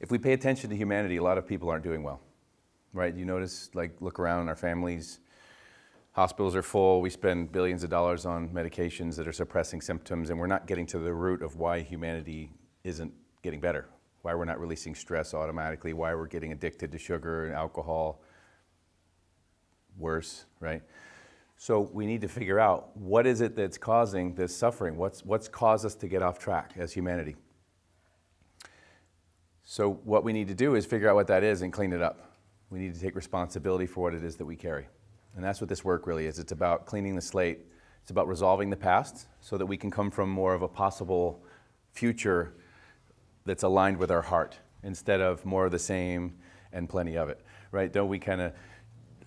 If we pay attention to humanity, a lot of people aren't doing well, right? You notice, like, look around our families, hospitals are full, we spend billions of dollars on medications that are suppressing symptoms, and we're not getting to the root of why humanity isn't getting better, why we're not releasing stress automatically, why we're getting addicted to sugar and alcohol, worse, right? So we need to figure out, what is it that's causing this suffering? What's caused us to get off track as humanity? So what we need to do is figure out what that is and clean it up. We need to take responsibility for what it is that we carry. And that's what this work really is. It's about cleaning the slate. It's about resolving the past so that we can come from more of a possible future that's aligned with our heart instead of more of the same and plenty of it, right? Don't we kind of,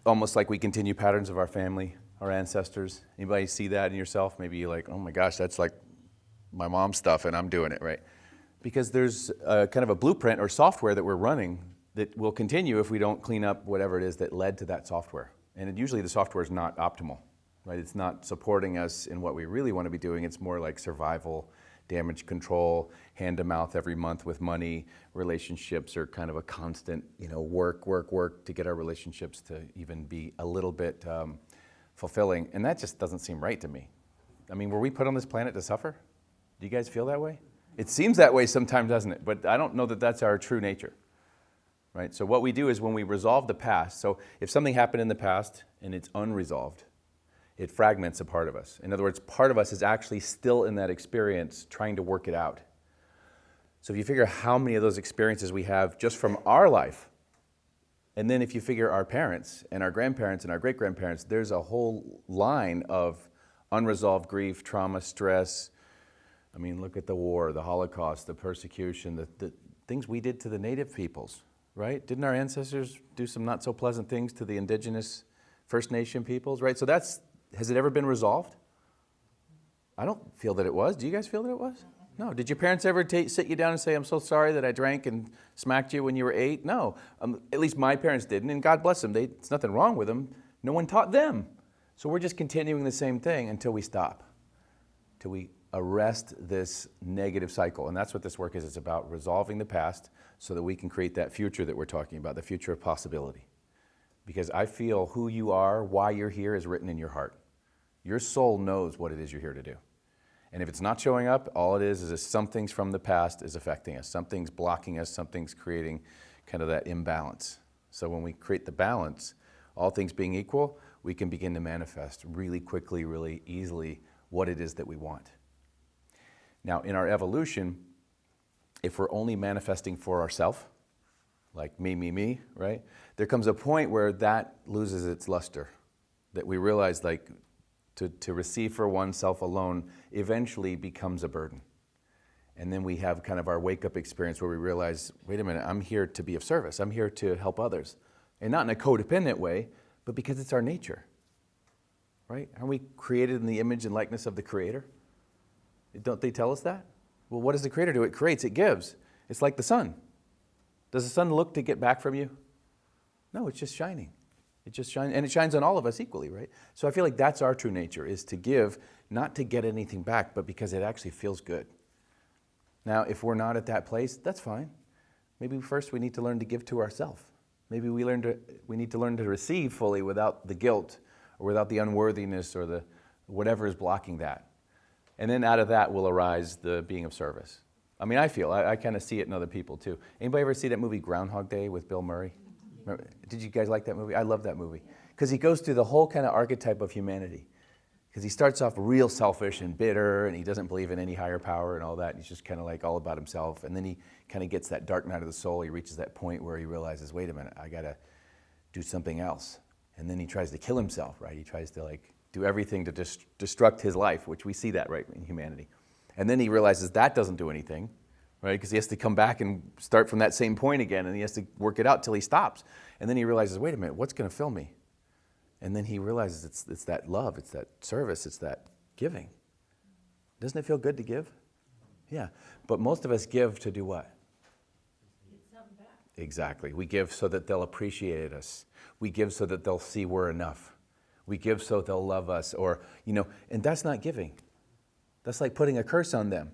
almost like we continue patterns of our family, our ancestors? Anybody see that in yourself? Maybe you're like, oh my gosh, that's like my mom's stuff and I'm doing it, right? Because there's a kind of a blueprint or software that we're running that will continue if we don't clean up whatever it is that led to that software. And usually the software is not optimal, right? It's not supporting us in what we really want to be doing. It's more like survival, damage control, hand to mouth every month with money. Relationships are kind of a constant, work to get our relationships to even be a little bit fulfilling. And that just doesn't seem right to me. I mean, were we put on this planet to suffer? Do you guys feel that way? It seems that way sometimes, doesn't it? But I don't know that that's our true nature, right? So what we do is when we resolve the past, so if something happened in the past and it's unresolved, it fragments a part of us. In other words, part of us is actually still in that experience trying to work it out. So if you figure how many of those experiences we have just from our life, and then if you figure our parents and our grandparents and our great-grandparents, there's a whole line of unresolved grief, trauma, stress. I mean, look at the war, the Holocaust, the persecution, the things we did to the native peoples, right? Didn't our ancestors do some not so pleasant things to the indigenous First Nation peoples, right? So has it ever been resolved? I don't feel that it was. Do you guys feel that it was? No. Did your parents ever sit you down and say, I'm so sorry that I drank and smacked you when you were 8? No. At least my parents didn't, and God bless them. It's nothing wrong with them. No one taught them. So we're just continuing the same thing until we stop, till we arrest this negative cycle. And that's what this work is. It's about resolving the past so that we can create that future that we're talking about, the future of possibility. Because I feel who you are, why you're here, is written in your heart. Your soul knows what it is you're here to do. And if it's not showing up, all it is something's from the past is affecting us. Something's blocking us. Something's creating kind of that imbalance. So when we create the balance, all things being equal, we can begin to manifest really quickly, really easily what it is that we want. Now, in our evolution, if we're only manifesting for ourselves, like me, right? There comes a point where that loses its luster, that we realize like to receive for oneself alone eventually becomes a burden. And then we have kind of our wake-up experience where we realize, wait a minute, I'm here to be of service. I'm here to help others. And not in a codependent way, but because it's our nature, right? Aren't we created in the image and likeness of the Creator? Don't they tell us that? Well, what does the Creator do? It creates, it gives. It's like the sun. Does the sun look to get back from you? No, it's just shining. It just shines, and it shines on all of us equally, right? So I feel like that's our true nature, is to give, not to get anything back, but because it actually feels good. Now, if we're not at that place, that's fine. Maybe first we need to learn to give to ourselves. Maybe we need to learn to receive fully without the guilt or without the unworthiness or the whatever is blocking that. And then out of that will arise the being of service. I mean, I kind of see it in other people too. Anybody ever see that movie Groundhog Day with Bill Murray? Remember, did you guys like that movie? I love that movie. Because he goes through the whole kind of archetype of humanity. Because he starts off real selfish and bitter, and he doesn't believe in any higher power and all that. He's just kind of like all about himself. And then he kind of gets that dark night of the soul. He reaches that point where he realizes, wait a minute, I got to do something else. And then he tries to kill himself, right? He tries to like do everything to destruct his life, which we see that, right, in humanity. And then he realizes that doesn't do anything, right? Because he has to come back and start from that same point again, and he has to work it out till he stops. And then he realizes, wait a minute, what's going to fill me? And then he realizes it's that love, it's that service, it's that giving. Doesn't it feel good to give? Yeah. But most of us give to do what? Get something back. Exactly. We give so that they'll appreciate us. We give so that they'll see we're enough. We give so they'll love us, or, and that's not giving. That's like putting a curse on them.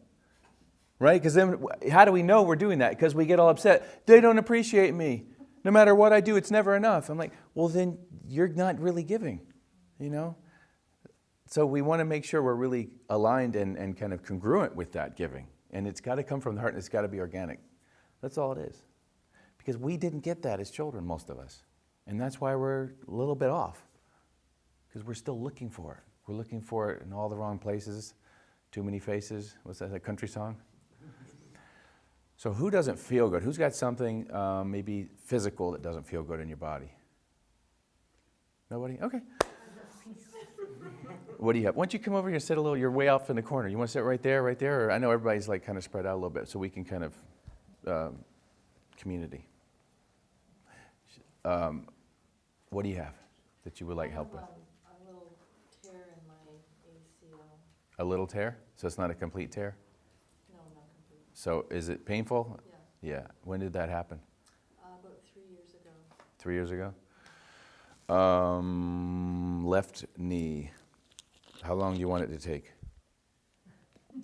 right? Because then how do we know we're doing that? Because we get all upset. They don't appreciate me. No matter what I do, it's never enough. I'm like, well, then you're not really giving, you know? So we want to make sure we're really aligned and kind of congruent with that giving. And it's got to come from the heart and it's got to be organic. That's all it is. Because we didn't get that as children, most of us. And that's why we're a little bit off. Because we're still looking for it. We're looking for it in all the wrong places. Too many faces. What's that, a country song? So who doesn't feel good? Who's got something maybe physical that doesn't feel good in your body? Nobody? Okay. What do you have? Why don't you come over here and sit a little, you're way off in the corner. You want to sit right there? Or I know everybody's like kind of spread out a little bit so we can kind of, community. What do you have that you would like help with? A little tear in my ACL. A little tear? So it's not a complete tear? No, not complete. So is it painful? Yeah. Yeah. When did that happen? About 3 years ago. 3 years ago? Left knee. How long do you want it to take? I'd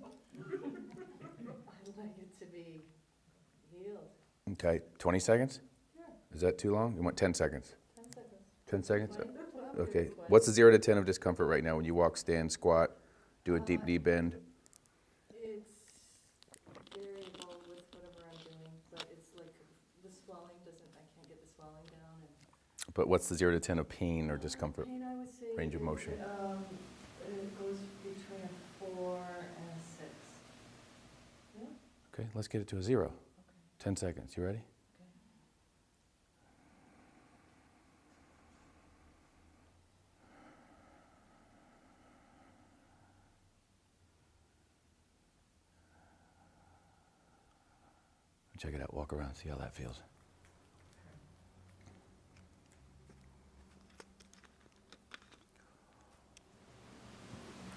like it to be healed. Okay, 20 seconds? Yeah. Is that too long? You want 10 seconds? 10 seconds. 10 seconds? 20? Okay. What's the 0 to 10 of discomfort right now when you walk, stand, squat, do a deep knee bend? It's variable with whatever I'm doing, but it's like the swelling I can't get the swelling down. But what's the 0 to 10 of pain or discomfort? Pain, I would say. Range of motion. It goes between a 4 and a 6. Yeah? Okay, let's get it to a 0. Okay. 10 seconds. You ready? Okay. Check it out. Walk around. See how that feels.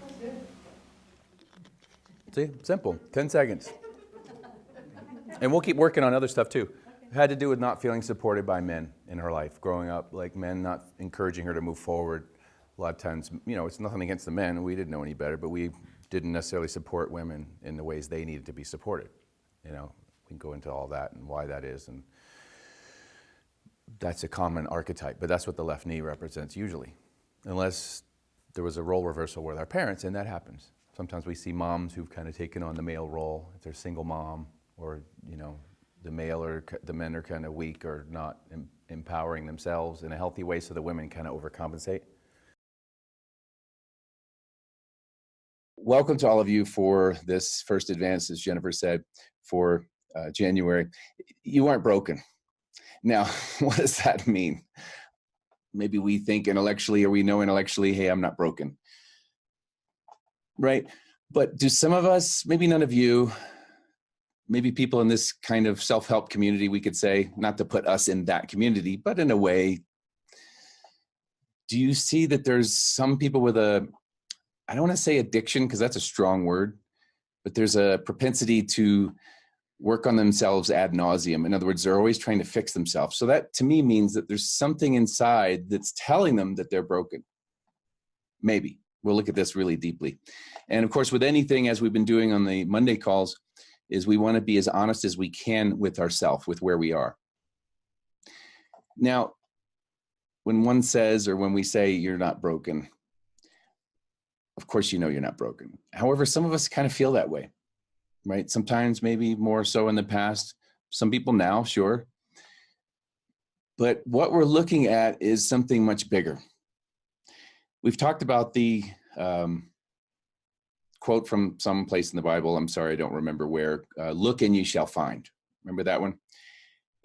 That's good. See? Simple. 10 seconds. And we'll keep working on other stuff too. It had to do with not feeling supported by men in her life, growing up, like men not encouraging her to move forward. A lot of times, you know, it's nothing against the men. We didn't know any better, but we didn't necessarily support women in the ways they needed to be supported. You know, we can go into all that and why that is. And that's a common archetype, but that's what the left knee represents usually. Unless there was a role reversal with our parents, and that happens. Sometimes we see moms who've kind of taken on the male role, if they're a single mom, or, you know, the men are kind of weak or not empowering themselves in a healthy way, so the women kind of overcompensate. Welcome to all of you for this first advance, as Jennifer said, for January. You aren't broken. Now, what does that mean? Maybe we think intellectually, or we know intellectually, hey, I'm not broken. Right? But do some of us, maybe none of you, maybe people in this kind of self-help community, we could say, not to put us in that community, but in a way, do you see that there's some people with a, I don't want to say addiction because that's a strong word, but there's a propensity to work on themselves ad nauseum. In other words, they're always trying to fix themselves. So that to me means that there's something inside that's telling them that they're broken. Maybe. We'll look at this really deeply. And of course, with anything, as we've been doing on the Monday calls, is we want to be as honest as we can with ourselves, with where we are. Now, when one says, or when we say you're not broken, of course you know you're not broken. However, some of us kind of feel that way, right? Sometimes maybe more so in the past. Some people now, sure. But what we're looking at is something much bigger. We've talked about the quote from some place in the Bible. I'm sorry, I don't remember where. Look and you shall find. Remember that one?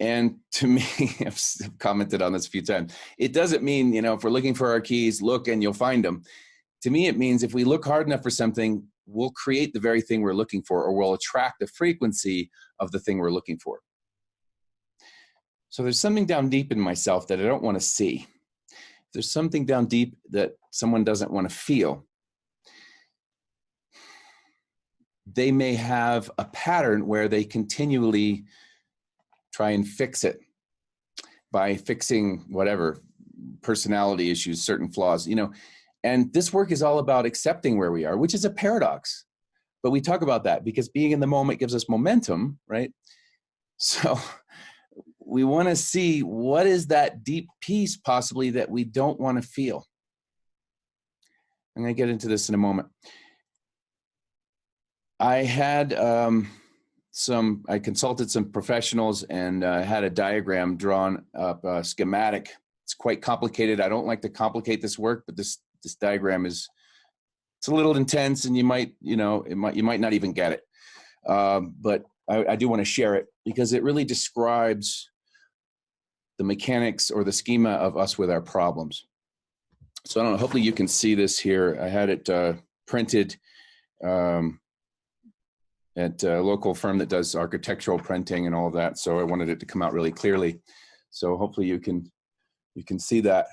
And to me, I've commented on this a few times. It doesn't mean, you know, if we're looking for our keys, look and you'll find them. To me, it means if we look hard enough for something, we'll create the very thing we're looking for, or we'll attract the frequency of the thing we're looking for. So there's something down deep in myself that I don't want to see. There's something down deep that someone doesn't want to feel. They may have a pattern where they continually try and fix it by fixing whatever, personality issues, certain flaws, you know. And this work is all about accepting where we are, which is a paradox. But we talk about that because being in the moment gives us momentum, right? So we want to see what is that deep peace possibly that we don't want to feel. I'm going to get into this in a moment. I had I consulted some professionals and had a diagram drawn up, a schematic. It's quite complicated. I don't like to complicate this work, but this diagram it's a little intense, and you might not even get it. But I do want to share it because it really describes the mechanics or the schema of us with our problems. So I don't know, hopefully you can see this here. I had it printed at a local firm that does architectural printing and all of that. So I wanted it to come out really clearly. So hopefully you can see that.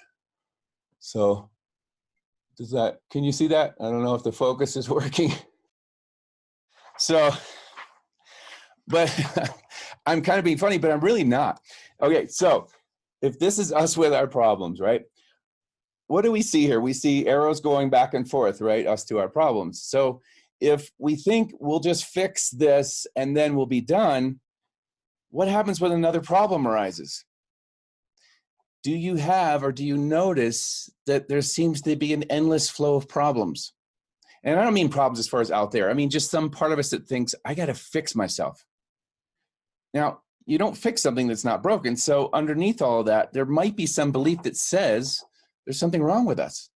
So can you see that? I don't know if the focus is working. So, but I'm kind of being funny, but I'm really not. Okay, so if this is us with our problems, right? What do we see here? We see arrows going back and forth, right? Us to our problems. So if we think we'll just fix this and then we'll be done, what happens when another problem arises? Do you have, or do you notice that there seems to be an endless flow of problems? And I don't mean problems as far as out there. I mean just some part of us that thinks, I got to fix myself. Now, you don't fix something that's not broken. So underneath all of that, there might be some belief that says there's something wrong with us.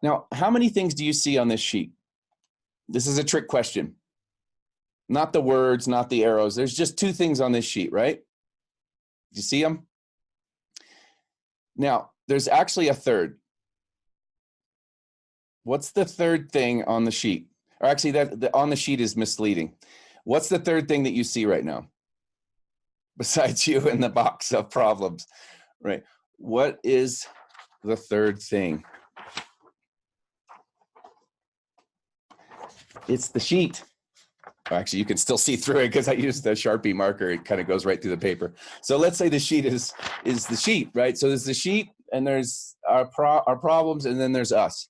Now, how many things do you see on this sheet? This is a trick question. Not the words, not the arrows. There's just 2 things on this sheet, right? Do you see them? Now, there's actually a third. What's the third thing on the sheet? Or actually, on the sheet is misleading. What's the third thing that you see right now? Besides you in the box of problems, right? What is the third thing? It's the sheet. Actually, you can still see through it because I used the Sharpie marker. It kind of goes right through the paper. So let's say the sheet is the sheet, right? So there's the sheet, and there's our problems, and then there's us.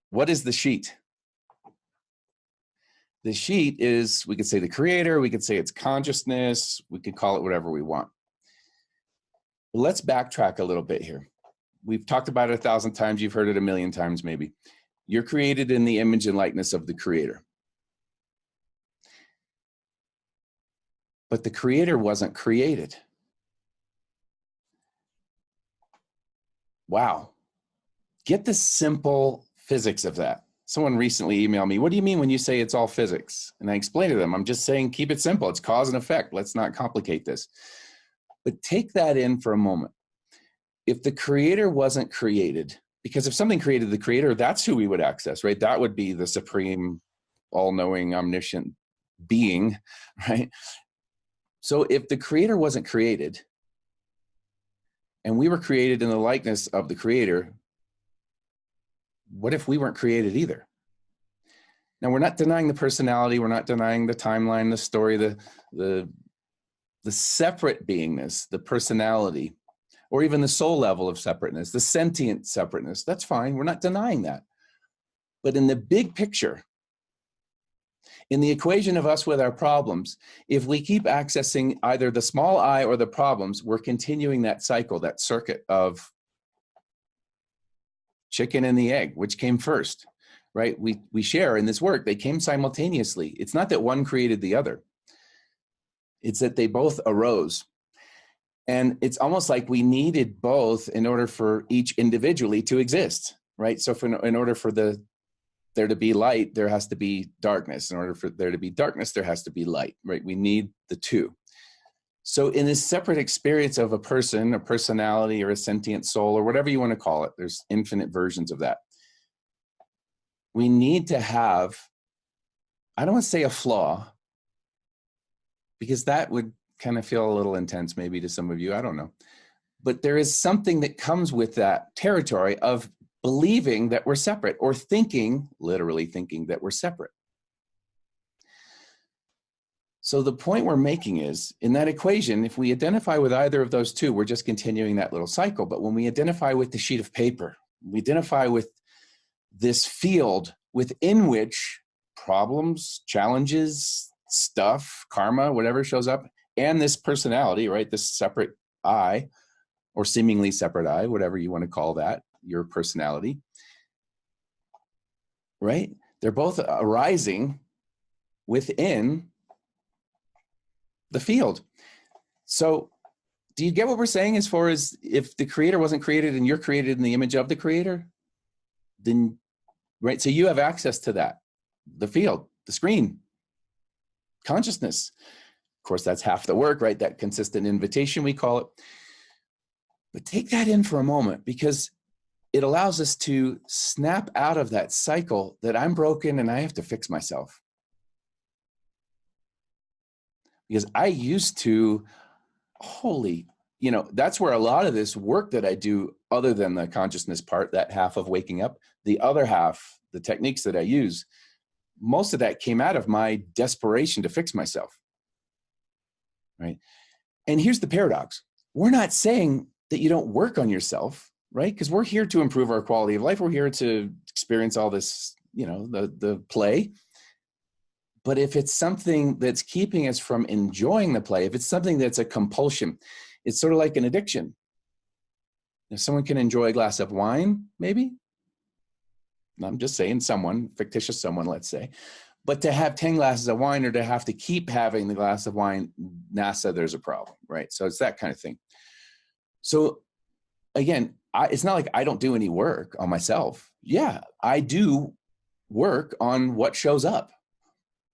What is the sheet? The sheet is, we could say the creator, we could say it's consciousness, we could call it whatever we want. Let's backtrack a little bit here. We've talked about it 1,000 times. You've heard it 1,000,000 times maybe. You're created in the image and likeness of the creator. But the creator wasn't created. Wow. Get the simple physics of that. Someone recently emailed me, what do you mean when you say it's all physics? And I explained to them, I'm just saying keep it simple. It's cause and effect. Let's not complicate this. But take that in for a moment. If the creator wasn't created, because if something created the creator, that's who we would access, right? That would be the supreme, all-knowing, omniscient being, right? So if the creator wasn't created, and we were created in the likeness of the creator, what if we weren't created either? Now, we're not denying the personality, we're not denying the timeline, the story, the separate beingness, the personality, or even the soul level of separateness, the sentient separateness. That's fine, we're not denying that. But in the big picture, in the equation of us with our problems, if we keep accessing either the small I or the problems, we're continuing that cycle, that circuit of chicken and the egg, which came first, right? We share in this work, they came simultaneously. It's not that one created the other. It's that they both arose. And it's almost like we needed both in order for each individually to exist, right? So in order for there to be light, there has to be darkness. In order for there to be darkness, there has to be light, right? We need the two. So in this separate experience of a person, a personality, or a sentient soul, or whatever you want to call it, there's infinite versions of that. We need to have, I don't want to say a flaw, because that would kind of feel a little intense maybe to some of you, I don't know. But there is something that comes with that territory of believing that we're separate, or thinking, literally thinking that we're separate. So the point we're making is, in that equation, if we identify with either of those two, we're just continuing that little cycle. But when we identify with the sheet of paper, we identify with this field within which problems, challenges, stuff, karma, whatever shows up, and this personality, right? This separate I, or seemingly separate I, whatever you want to call that, your personality, right? They're both arising within the field. So do you get what we're saying as far as if the creator wasn't created and you're created in the image of the creator, then, right? So you have access to that, the field, the screen, consciousness. Of course, that's half the work, right? That consistent invitation, we call it. But take that in for a moment, because it allows us to snap out of that cycle that I'm broken and I have to fix myself. Because I used to, that's where a lot of this work that I do, other than the consciousness part, that half of waking up, the other half, the techniques that I use, most of that came out of my desperation to fix myself, right? And here's the paradox. We're not saying that you don't work on yourself, right? Because we're here to improve our quality of life. We're here to experience all this, the play. But if it's something that's keeping us from enjoying the play, if it's something that's a compulsion, it's sort of like an addiction. If someone can enjoy a glass of wine, maybe, I'm just saying someone, fictitious someone, let's say, but to have 10 glasses of wine or to have to keep having the glass of wine, NASA, there's a problem, right? So it's that kind of thing. So again, it's not like I don't do any work on myself. Yeah, I do work on what shows up.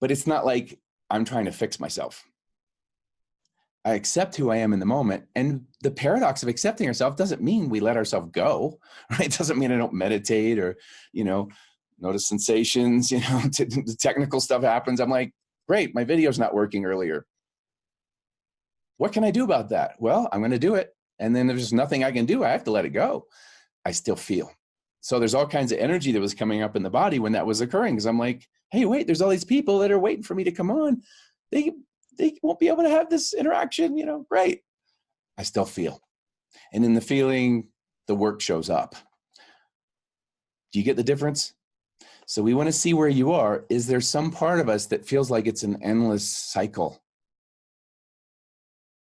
But it's not like I'm trying to fix myself. I accept who I am in the moment. And the paradox of accepting ourselves doesn't mean we let ourselves go, right? It doesn't mean I don't meditate or, notice sensations, the technical stuff happens. I'm like, great, my video's not working earlier. What can I do about that? Well, I'm going to do it. And then there's nothing I can do. I have to let it go. I still feel. So there's all kinds of energy that was coming up in the body when that was occurring. Because I'm like, hey, wait, there's all these people that are waiting for me to come on. They won't be able to have this interaction, great. I still feel. And in the feeling, the work shows up. Do you get the difference? So we want to see where you are. Is there some part of us that feels like it's an endless cycle?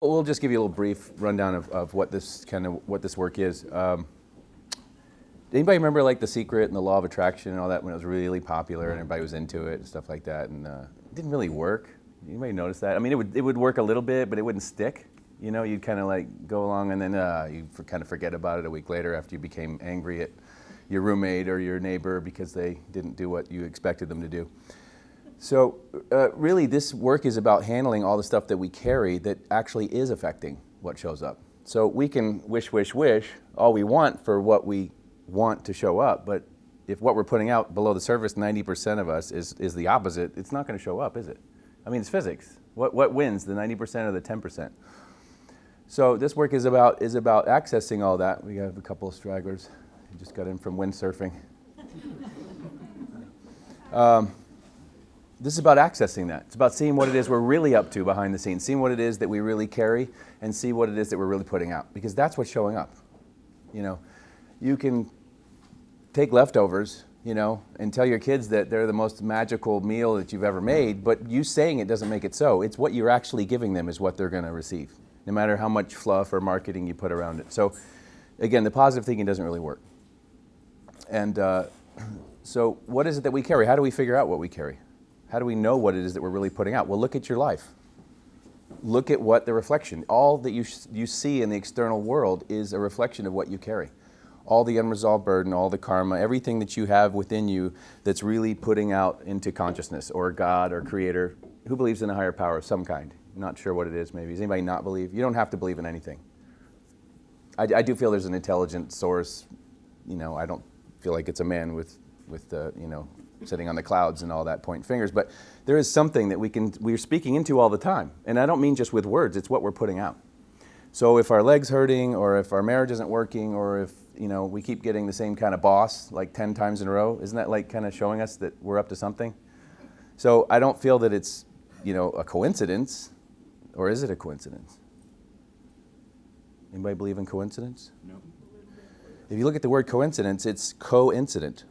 We'll just give you a little brief rundown of what this work is. Anybody remember like The Secret and the Law of Attraction and all that when it was really popular and everybody was into it and stuff like that, and it didn't really work? Anybody notice that? I mean, it would work a little bit, but it wouldn't stick. You'd kind of like go along and then you kind of forget about it a week later after you became angry at your roommate or your neighbor because they didn't do what you expected them to do. So really this work is about handling all the stuff that we carry that actually is affecting what shows up. So we can wish all we want for what we want to show up, but if what we're putting out below the surface, 90% of us is the opposite, it's not going to show up, is it? I mean, it's physics. What wins, the 90% or the 10%? So this work is about accessing all that. We have a couple of stragglers who just got in from windsurfing. This is about accessing that. It's about seeing what it is we're really up to behind the scenes, seeing what it is that we really carry, and see what it is that we're really putting out, because that's what's showing up. You can take leftovers, and tell your kids that they're the most magical meal that you've ever made, but you saying it doesn't make it so. It's what you're actually giving them is what they're going to receive, no matter how much fluff or marketing you put around it. So again, the positive thinking doesn't really work. And so what is it that we carry? How do we figure out what we carry? How do we know what it is that we're really putting out? Well, look at your life. Look at what the reflection, all that you see in the external world is a reflection of what you carry. All the unresolved burden, all the karma, everything that you have within you that's really putting out into consciousness or God or creator, who believes in a higher power of some kind. Not sure what it is, maybe. Does anybody not believe? You don't have to believe in anything. I do feel there's an intelligent source. I don't feel like it's a man with sitting on the clouds and all that, pointing fingers, but there is something that we're speaking into all the time. And I don't mean just with words, it's what we're putting out. So if our leg's hurting, or if our marriage isn't working, or if we keep getting the same kind of boss like 10 times in a row, isn't that like kind of showing us that we're up to something? So I don't feel that it's a coincidence, or is it a coincidence? Anybody believe in coincidence? No. If you look at the word coincidence, it's coincident.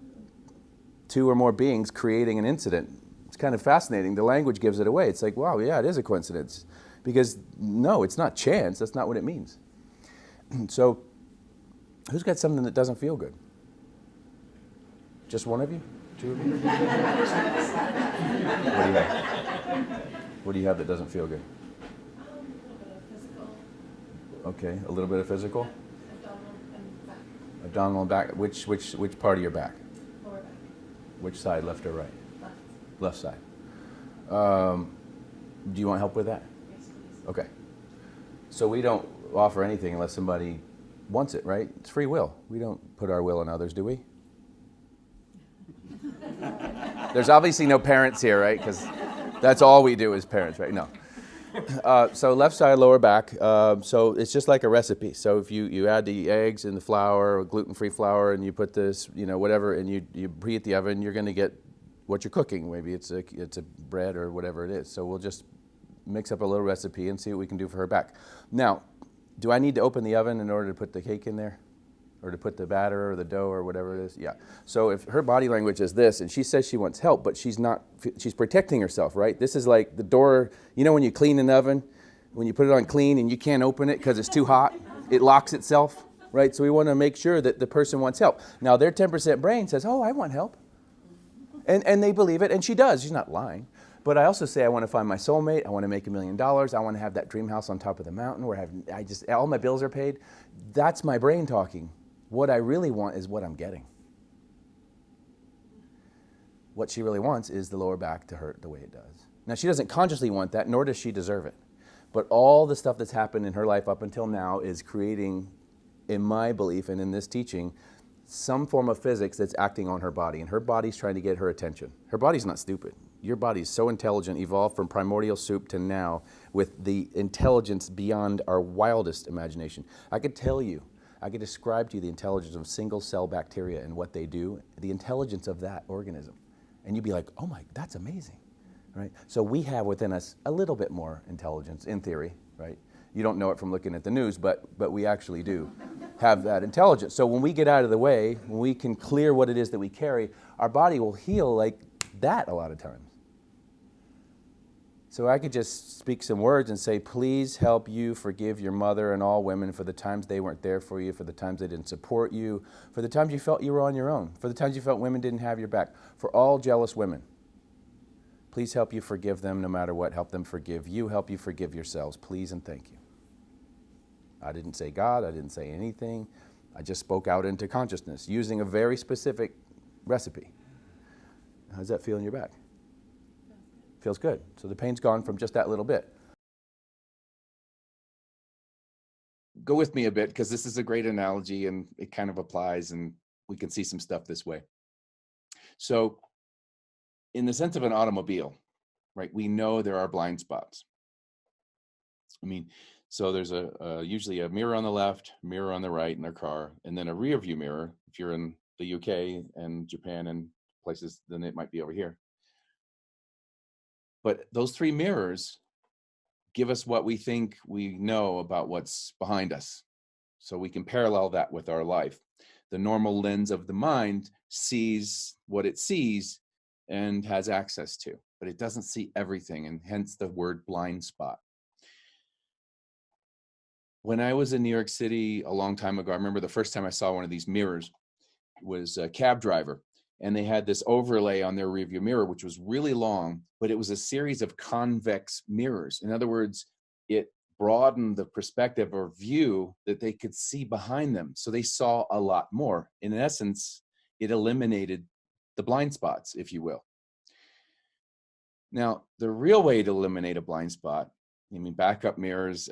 two or more beings creating an incident. It's kind of fascinating. The language gives it away. It's like, wow, yeah, it is a coincidence. Because no, it's not chance. That's not what it means. So, who's got something that doesn't feel good? Just one of you? Two of you? What do you have? What do you have that doesn't feel good? A little bit of physical, Okay, a little bit of physical. abdominal, and back, Abdominal and back. Which part of your back? lower back, Which side, left or right? left. Left side. Do you want help with that? Yes, please. Okay. So we don't offer anything unless somebody wants it, right? It's free will. We don't put our will on others, do we? There's obviously no parents here, right? Because that's all we do as parents, right? No. So left side, lower back. So it's just like a recipe. So if you add the eggs and the flour, or gluten-free flour, and you put this, whatever, and you preheat the oven, you're going to get what you're cooking. Maybe it's a bread or whatever it is. So we'll just mix up a little recipe and see what we can do for her back. Now, do I need to open the oven in order to put the cake in there? Or to put the batter or the dough or whatever it is? Yeah. So if her body language is this, and she says she wants help, but she's protecting herself, right? This is like the door, when you clean an oven, when you put it on clean and you can't open it because it's too hot, it locks itself, right? So we want to make sure that the person wants help. Now their 10% brain says, oh, I want help. And they believe it, and she does. She's not lying. But I also say I want to find my soulmate. I want to make $1 million. I want to have that dream house on top of the mountain where all my bills are paid. That's my brain talking. What I really want is what I'm getting. What she really wants is the lower back to hurt the way it does. Now, she doesn't consciously want that, nor does she deserve it. But all the stuff that's happened in her life up until now is creating, in my belief and in this teaching, some form of physics that's acting on her body. And her body's trying to get her attention. Her body's not stupid. Your body's so intelligent, evolved from primordial soup to now with the intelligence beyond our wildest imagination. I could describe to you the intelligence of single-cell bacteria and what they do, the intelligence of that organism. And you'd be like, oh my, that's amazing, right? So we have within us a little bit more intelligence, in theory, right? You don't know it from looking at the news, but we actually do have that intelligence. So when we get out of the way, when we can clear what it is that we carry, our body will heal like that a lot of times. So I could just speak some words and say, please help you forgive your mother and all women for the times they weren't there for you, for the times they didn't support you, for the times you felt you were on your own, for the times you felt women didn't have your back, for all jealous women. Please help you forgive them no matter what. Help them forgive you. Help you forgive yourselves. Please and thank you. I didn't say God. I didn't say anything. I just spoke out into consciousness using a very specific recipe. How does that feel in your back? Feels good. So the pain's gone from just that little bit. Go with me a bit, because this is a great analogy and it kind of applies, and we can see some stuff this way. So in the sense of an automobile, right, we know there are blind spots. So there's usually a mirror on the left, mirror on the right in their car, and then a rear view mirror. If you're in the UK and Japan and places, then it might be over here. But those three mirrors give us what we think we know about what's behind us. So we can parallel that with our life. The normal lens of the mind sees what it sees and has access to, but it doesn't see everything, and hence the word blind spot. When I was in New York City a long time ago, I remember the first time I saw one of these mirrors was a cab driver. And they had this overlay on their rearview mirror, which was really long, but it was a series of convex mirrors. In other words, it broadened the perspective or view that they could see behind them. So they saw a lot more. In essence, it eliminated the blind spots, if you will. Now, the real way to eliminate a blind spot, backup mirrors,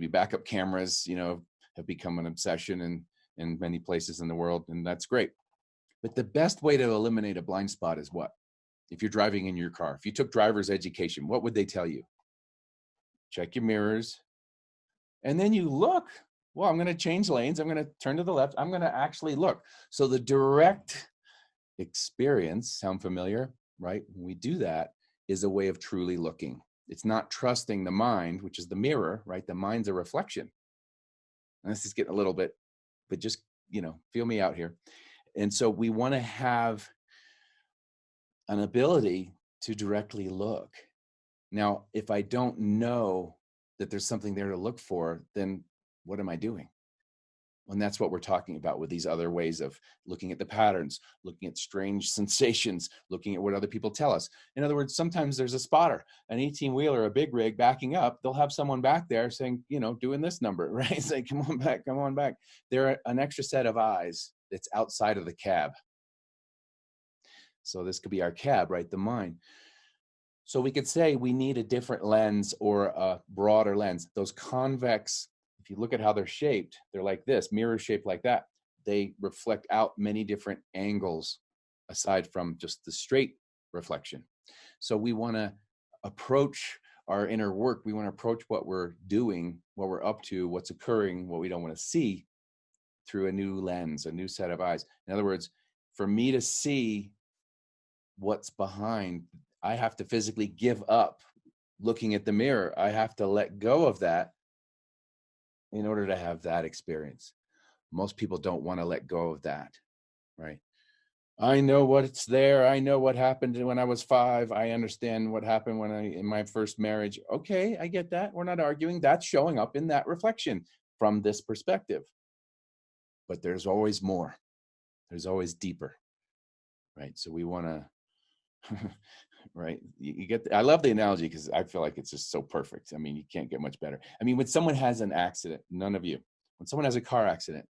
backup cameras, have become an obsession in many places in the world, and that's great. But the best way to eliminate a blind spot is what? If you're driving in your car, if you took driver's education, what would they tell you? Check your mirrors. And then you look. Well, I'm going to change lanes. I'm going to turn to the left. I'm going to actually look. So the direct experience, sound familiar, right? When we do that, is a way of truly looking. It's not trusting the mind, which is the mirror, right? The mind's a reflection. And this is getting a little bit, but just, feel me out here. And so we want to have an ability to directly look. Now, if I don't know that there's something there to look for, then what am I doing? And that's what we're talking about with these other ways of looking at the patterns, looking at strange sensations, looking at what other people tell us. In other words, sometimes there's a spotter, an 18-wheeler, a big rig backing up. They'll have someone back there saying, doing this number, right? Say, come on back, come on back. They're an extra set of eyes that's outside of the cab. So this could be our cab, right? The mind. So we could say we need a different lens or a broader lens. Those convex, if you look at how they're shaped, they're like this, mirror shaped like that. They reflect out many different angles aside from just the straight reflection. So we want to approach our inner work. We want to approach what we're doing, what we're up to, what's occurring, what we don't want to see through a new lens, a new set of eyes. In other words, for me to see what's behind, I have to physically give up looking at the mirror. I have to let go of that in order to have that experience. Most people don't want to let go of that, right? I know what's there. I know what happened when I was 5. I understand what happened in my first marriage. Okay, I get that. We're not arguing. That's showing up in that reflection from this perspective. But there's always more. There's always deeper, right? So we want to, right? You get, I love the analogy because I feel like it's just so perfect. I mean, you can't get much better. I mean, when someone has an accident, none of you, when someone has a car accident,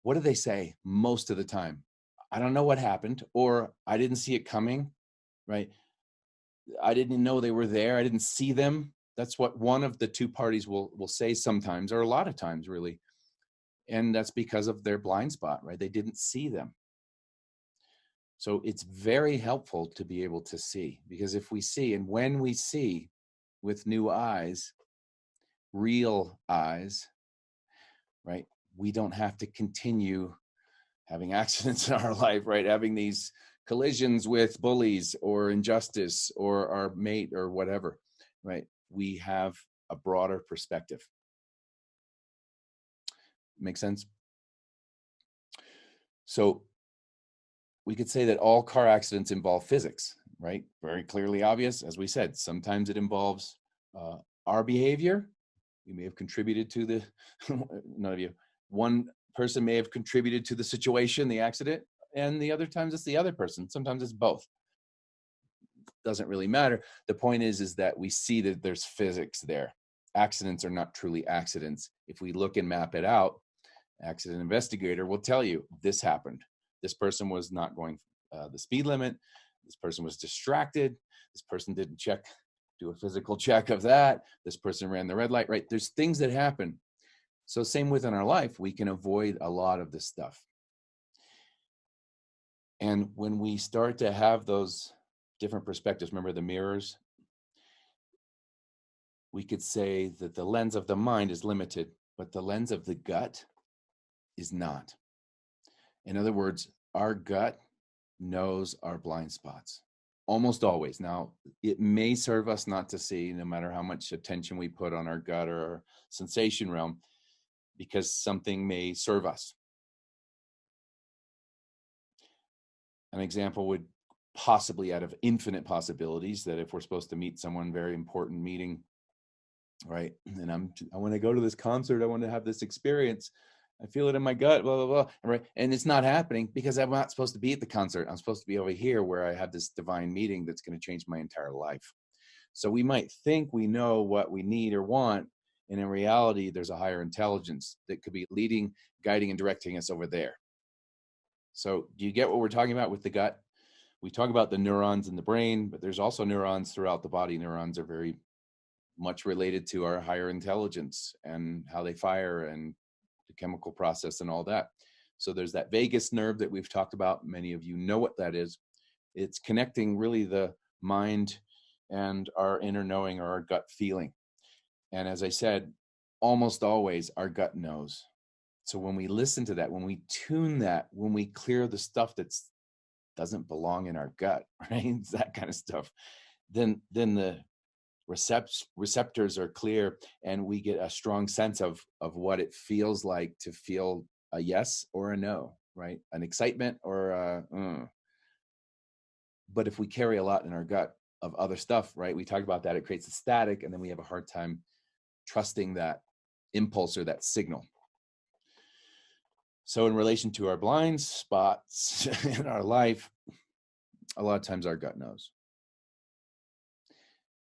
what do they say most of the time? I don't know what happened, or I didn't see it coming, right? I didn't know they were there. I didn't see them. That's what one of the two parties will say sometimes, or a lot of times, really. And that's because of their blind spot, right? They didn't see them. So it's very helpful to be able to see, because if we see, and when we see with new eyes, real eyes, right? We don't have to continue having accidents in our life, right? Having these collisions with bullies or injustice or our mate or whatever, right? We have a broader perspective. Make sense? So we could say that all car accidents involve physics, right? Very clearly obvious. As we said, sometimes it involves our behavior. We may have contributed to the, none of you, one person may have contributed to the situation, the accident, and the other times it's the other person. Sometimes it's both. Doesn't really matter. The point is that we see that there's physics there. Accidents are not truly accidents. If we look and map it out, accident investigator will tell you this happened. This person was not going the speed limit. This person was distracted. This person didn't do a physical check of that. This person ran the red light, right? There's things that happen. So same within our life, we can avoid a lot of this stuff. And when we start to have those different perspectives, remember the mirrors, we could say that the lens of the mind is limited, but the lens of the gut is not. In other words, our gut knows our blind spots almost always. Now, it may serve us not to see, no matter how much attention we put on our gut or our sensation realm, because something may serve us. An example would possibly, out of infinite possibilities, that if we're supposed to meet someone, very important meeting, right? And I want to go to this concert. I want to have this experience. I feel it in my gut, blah, blah, blah. Right? And it's not happening because I'm not supposed to be at the concert. I'm supposed to be over here where I have this divine meeting that's going to change my entire life. So we might think we know what we need or want. And in reality, there's a higher intelligence that could be leading, guiding, and directing us over there. So do you get what we're talking about with the gut? We talk about the neurons in the brain, but there's also neurons throughout the body. Neurons are very much related to our higher intelligence and how they fire and the chemical process and all that. So there's that vagus nerve that we've talked about. Many of you know what that is. It's connecting really the mind and our inner knowing or our gut feeling. And as I said, almost always our gut knows. So when we listen to that, when we tune that, when we clear the stuff that doesn't belong in our gut, right? It's that kind of stuff. Then the receptors are clear, and we get a strong sense of what it feels like to feel a yes or a no, right? An excitement or a But if we carry a lot in our gut of other stuff, right? We talked about that. It creates a static, and then we have a hard time trusting that impulse or that signal. So in relation to our blind spots in our life, a lot of times our gut knows.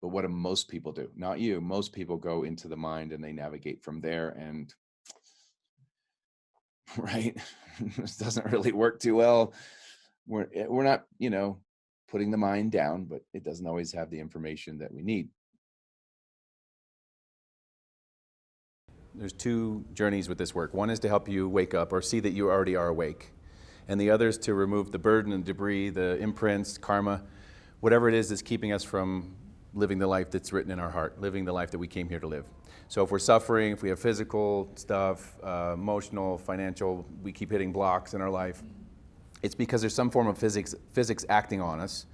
But what do most people do? Not you. Most people go into the mind and they navigate from there, and right, this doesn't really work too well. We're not, putting the mind down, but it doesn't always have the information that we need. There's two journeys with this work. One is to help you wake up or see that you already are awake. And the other is to remove the burden and debris, the imprints, karma, whatever it is that's keeping us from living the life that's written in our heart, living the life that we came here to live. So if we're suffering, if we have physical stuff, emotional, financial, we keep hitting blocks in our life, it's because there's some form of physics acting on us,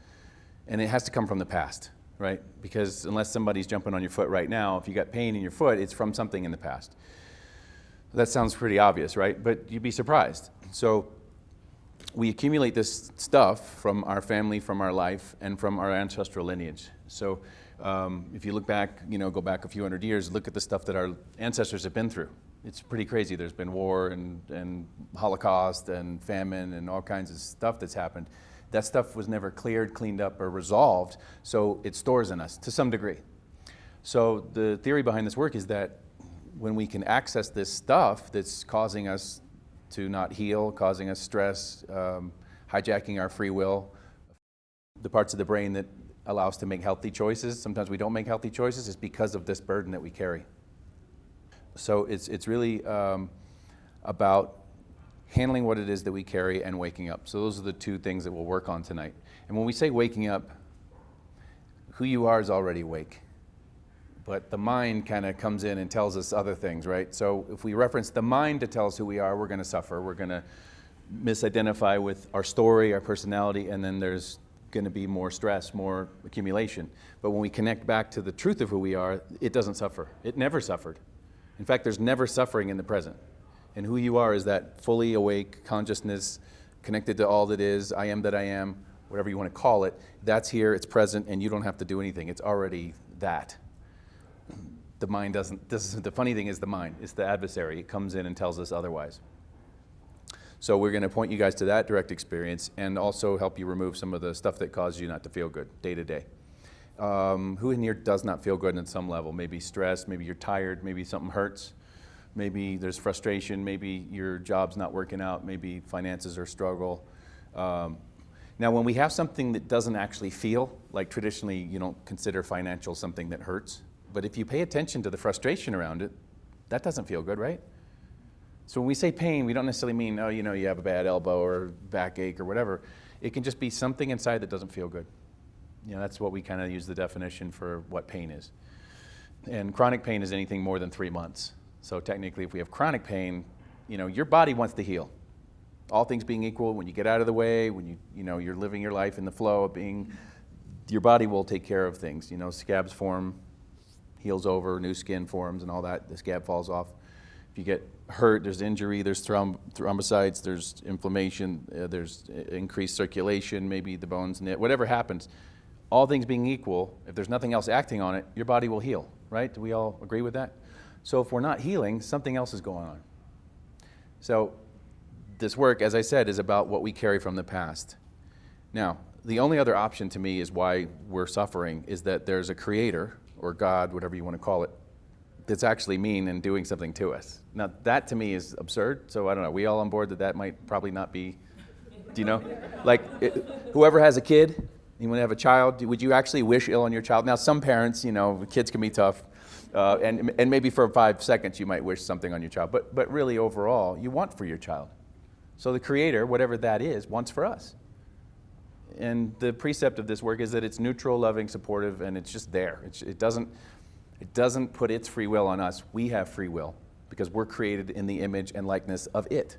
and it has to come from the past, right? Because unless somebody's jumping on your foot right now, if you got pain in your foot, it's from something in the past. That sounds pretty obvious, right? But you'd be surprised. So we accumulate this stuff from our family, from our life, and from our ancestral lineage. So if you look back, go back a few hundred years, look at the stuff that our ancestors have been through. It's pretty crazy. There's been war and Holocaust and famine and all kinds of stuff that's happened. That stuff was never cleared, cleaned up, or resolved, so it stores in us to some degree. So the theory behind this work is that when we can access this stuff that's causing us to not heal, causing us stress, hijacking our free will, the parts of the brain that allow us to make healthy choices, sometimes we don't make healthy choices, is because of this burden that we carry. So it's really about handling what it is that we carry and waking up. So those are the two things that we'll work on tonight. And when we say waking up, who you are is already awake. But the mind kind of comes in and tells us other things, right? So if we reference the mind to tell us who we are, we're going to suffer. We're going to misidentify with our story, our personality, and then there's going to be more stress, more accumulation. But when we connect back to the truth of who we are, it doesn't suffer. It never suffered. In fact, there's never suffering in the present. And who you are is that fully awake consciousness connected to all that is, I am that I am, whatever you want to call it. That's here, it's present, and you don't have to do anything. It's already that. The mind doesn't, the funny thing is the mind. It's the adversary. It comes in and tells us otherwise. So we're going to point you guys to that direct experience and also help you remove some of the stuff that causes you not to feel good day to day. Who in here does not feel good at some level? Maybe stress, maybe you're tired, maybe something hurts, maybe there's frustration, maybe your job's not working out, maybe finances are a struggle. Now when we have something that doesn't actually feel, like traditionally you don't consider financial something that hurts, but if you pay attention to the frustration around it, that doesn't feel good, right? So when we say pain, we don't necessarily mean, oh, you have a bad elbow or backache or whatever. It can just be something inside that doesn't feel good. That's what we kind of use the definition for what pain is. And chronic pain is anything more than 3 months. So technically, if we have chronic pain, your body wants to heal. All things being equal, when you get out of the way, when you're living your life in the flow of being, your body will take care of things. Scabs form, heals over, new skin forms and all that. The scab falls off. If you get hurt, there's injury, there's thrombocytes, there's inflammation, there's increased circulation, maybe the bones knit, whatever happens. All things being equal, if there's nothing else acting on it, your body will heal, right? Do we all agree with that? So if we're not healing, something else is going on. So this work, as I said, is about what we carry from the past. Now, the only other option to me is why we're suffering is that there's a creator, or God, whatever you want to call it, that's actually mean and doing something to us. Now, that to me is absurd, so I don't know. We all on board that might probably not be, do you know? Whoever has a kid, you want to have a child, would you actually wish ill on your child? Now, some parents, kids can be tough, and maybe for 5 seconds you might wish something on your child, but really overall, you want for your child. So the Creator, whatever that is, wants for us. And the precept of this work is that it's neutral, loving, supportive, and it's just there. It doesn't put its free will on us. We have free will because we're created in the image and likeness of it,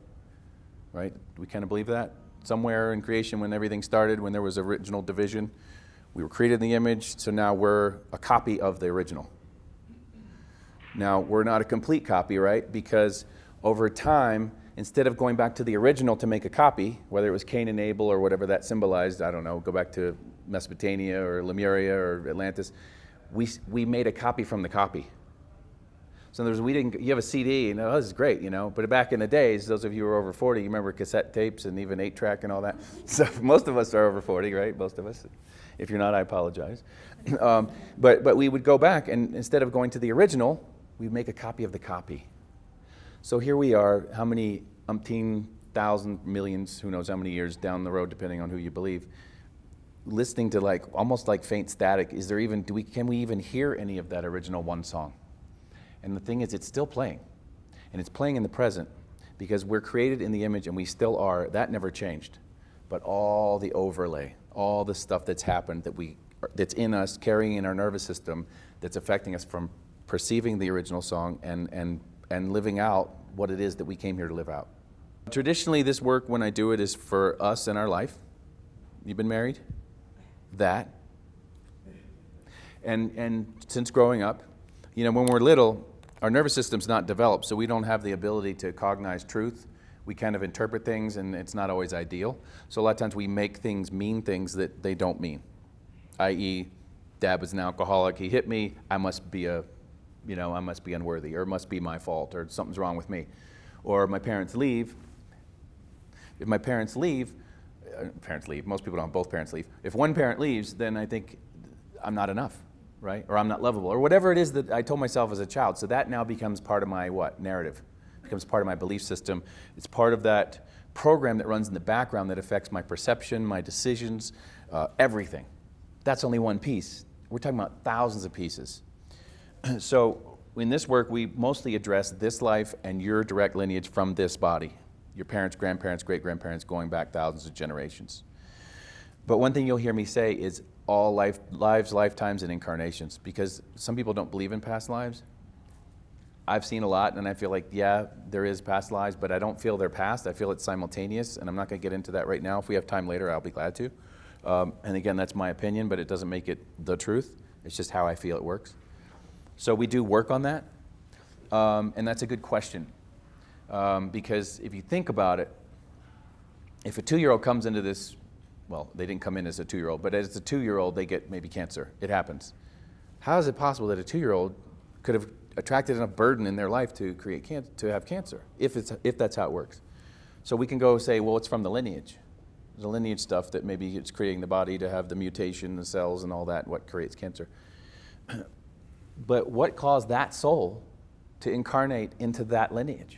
right? Do we kind of believe that? Somewhere in creation when everything started, when there was original division, we were created in the image, so now we're a copy of the original. Now, we're not a complete copy, right? Because over time, instead of going back to the original to make a copy, whether it was Cain and Abel or whatever that symbolized, I don't know, go back to Mesopotamia or Lemuria or Atlantis, we made a copy from the copy. So in other words, you have a CD, and oh, this is great, but back in the days, those of you who are over 40, you remember cassette tapes and even 8-track and all that. So most of us are over 40, right? Most of us. If you're not, I apologize. But we would go back, and instead of going to the original, we'd make a copy of the copy. So here we are, how many umpteen thousand millions, who knows how many years down the road, depending on who you believe, listening to almost like faint static. Can we even hear any of that original one song? And the thing is, it's still playing. And it's playing in the present because we're created in the image and we still are. That never changed. But all the overlay, all the stuff that's happened that's in us, carrying in our nervous system, that's affecting us from perceiving the original song and living out what it is that we came here to live out. Traditionally, this work, when I do it, is for us in our life. You've been married? That. And since growing up, when we're little, our nervous system's not developed, so we don't have the ability to cognize truth. We kind of interpret things, and it's not always ideal. So a lot of times we make things mean things that they don't mean, i.e., Dad was an alcoholic, he hit me, I must be unworthy, or it must be my fault, or something's wrong with me. Or my parents leave. If my parents leave, most people don't, both parents leave. If one parent leaves, then I think I'm not enough. Right? Or I'm not lovable, or whatever it is that I told myself as a child. So that now becomes part of my narrative. It becomes part of my belief system. It's part of that program that runs in the background that affects my perception, my decisions, everything. That's only one piece. We're talking about thousands of pieces. So in this work, we mostly address this life and your direct lineage from this body. Your parents, grandparents, great-grandparents, going back thousands of generations. But one thing you'll hear me say is all lives, lifetimes, and incarnations, because some people don't believe in past lives. I've seen a lot, and I feel like, yeah, there is past lives, but I don't feel they're past. I feel it's simultaneous, and I'm not going to get into that right now. If we have time later, I'll be glad to. And again, that's my opinion, but it doesn't make it the truth. It's just how I feel it works. So we do work on that, and that's a good question, because if you think about it, if a 2-year-old comes into this, well, they didn't come in as a 2-year-old, but as a 2-year-old, they get maybe cancer. It happens. How is it possible that a 2-year-old could have attracted enough burden in their life to have cancer, if that's how it works? So we can go say, well, it's from the lineage stuff that maybe it's creating the body to have the mutation, the cells, and all that, what creates cancer. But what caused that soul to incarnate into that lineage?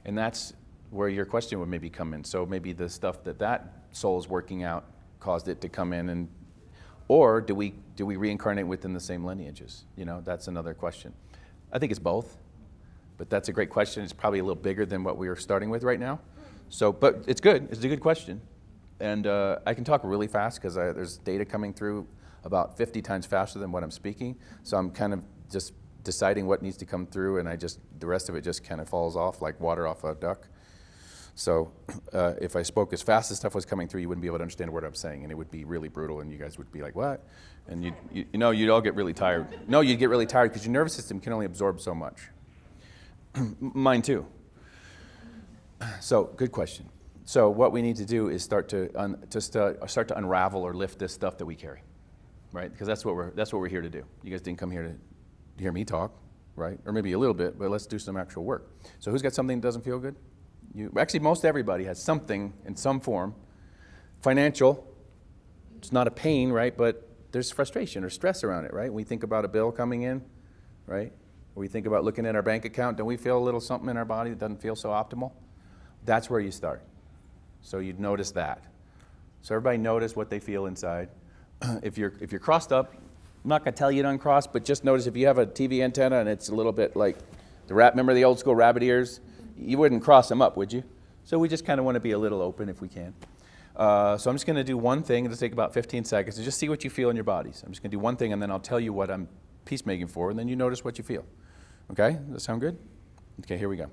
And that's where your question would maybe come in. So maybe the stuff that soul is working out caused it to come in, or do we reincarnate within the same lineages? That's another question. I think it's both, but that's a great question. It's probably a little bigger than what we are starting with right now. So, but it's good. It's a good question, and I can talk really fast because there's data coming through about 50 times faster than what I'm speaking. So I'm kind of just deciding what needs to come through, and the rest of it just kind of falls off like water off a duck. So if I spoke as fast as stuff was coming through, you wouldn't be able to understand what I'm saying, and it would be really brutal, and you guys would be like, what? And you'd all get really tired. No, you'd get really tired because your nervous system can only absorb so much. Mine too. So good question. So what we need to do is start to unravel or lift this stuff that we carry, right? Because that's what we're here to do. You guys didn't come here to hear me talk, right? Or maybe a little bit, but let's do some actual work. So who's got something that doesn't feel good? Actually, most everybody has something in some form. Financial, it's not a pain, right? But there's frustration or stress around it, right? We think about a bill coming in, right? Or we think about looking at our bank account. Don't we feel a little something in our body that doesn't feel so optimal? That's where you start. So you'd notice that. So everybody notice what they feel inside. If you're crossed up, I'm not going to tell you to uncross, but just notice if you have a TV antenna and it's a little bit like remember the old school rabbit ears? You wouldn't cross them up, would you? So we just kind of want to be a little open if we can. So I'm just going to do one thing. It'll take about 15 seconds to just see what you feel in your bodies. I'm just going to do one thing, and then I'll tell you what I'm peacemaking for, and then you notice what you feel. Okay? Does that sound good? Okay, here we go.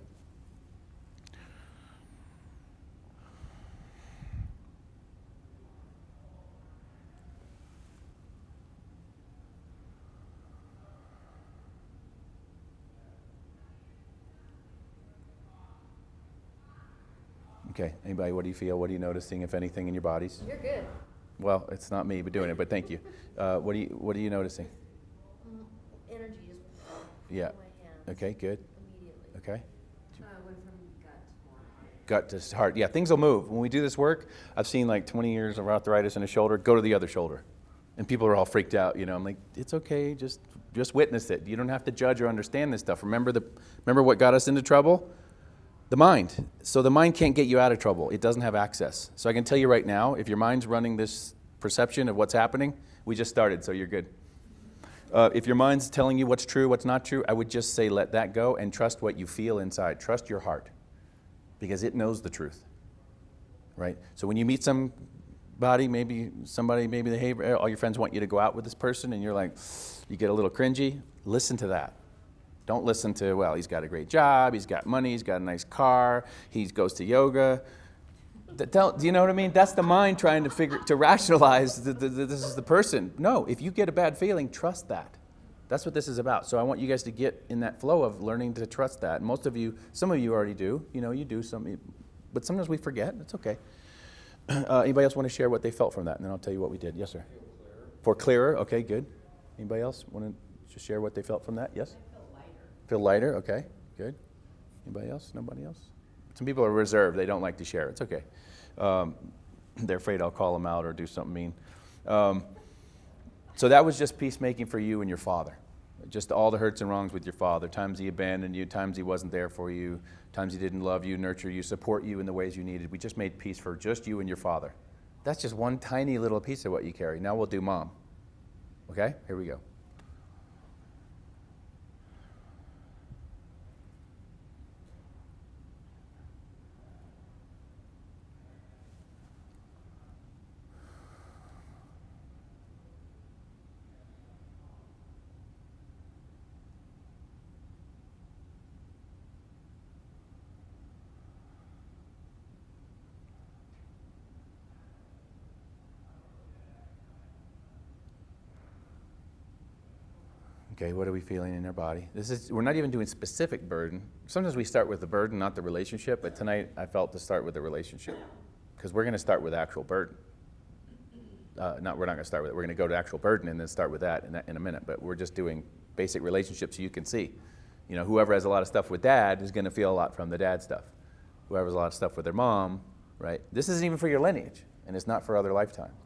Okay, anybody, what do you feel? What are you noticing, if anything, in your bodies? You're good. Well, it's not me doing it, but thank you. What are you noticing? Energy is Yeah. in my hands Okay, good. immediately. Okay. Went from gut to more heart. Gut to heart. Yeah, things will move. When we do this work, I've seen like 20 years of arthritis in a shoulder, go to the other shoulder. And people are all freaked out, I'm like, it's okay, just witness it. You don't have to judge or understand this stuff. Remember what got us into trouble? The mind. So the mind can't get you out of trouble. It doesn't have access. So I can tell you right now, if your mind's running this perception of what's happening, we just started, so you're good. If your mind's telling you what's true, what's not true, I would just say let that go and trust what you feel inside. Trust your heart, because it knows the truth, right? So when you meet somebody, maybe all your friends want you to go out with this person, and you're like, you get a little cringy, listen to that. Don't listen to, well, he's got a great job, he's got money, he's got a nice car, he goes to yoga. Do you know what I mean? That's the mind trying to rationalize this is the person. No, if you get a bad feeling, trust that. That's what this is about. So I want you guys to get in that flow of learning to trust that. Some of you already do. You do some, but sometimes we forget. It's okay. Anybody else want to share what they felt from that? And then I'll tell you what we did. Yes, sir. For clearer. Okay, good. Anybody else want to just share what they felt from that? Yes? Feel lighter. Okay, good. Anybody else? Nobody else? Some people are reserved. They don't like to share. It's okay. They're afraid I'll call them out or do something mean. So that was just peacemaking for you and your father. Just all the hurts and wrongs with your father. Times he abandoned you, times he wasn't there for you, times he didn't love you, nurture you, support you in the ways you needed. We just made peace for just you and your father. That's just one tiny little piece of what you carry. Now we'll do mom. Okay? Here we go. Okay, what are we feeling in our body? We're not even doing specific burden. Sometimes we start with the burden, not the relationship, but tonight I felt to start with the relationship, because we're going to start with actual burden. We're not going to start with it. We're going to go to actual burden and then start with that in a minute, but we're just doing basic relationships so you can see. Whoever has a lot of stuff with dad is going to feel a lot from the dad stuff. Whoever has a lot of stuff with their mom, right? This isn't even for your lineage, and it's not for other lifetimes.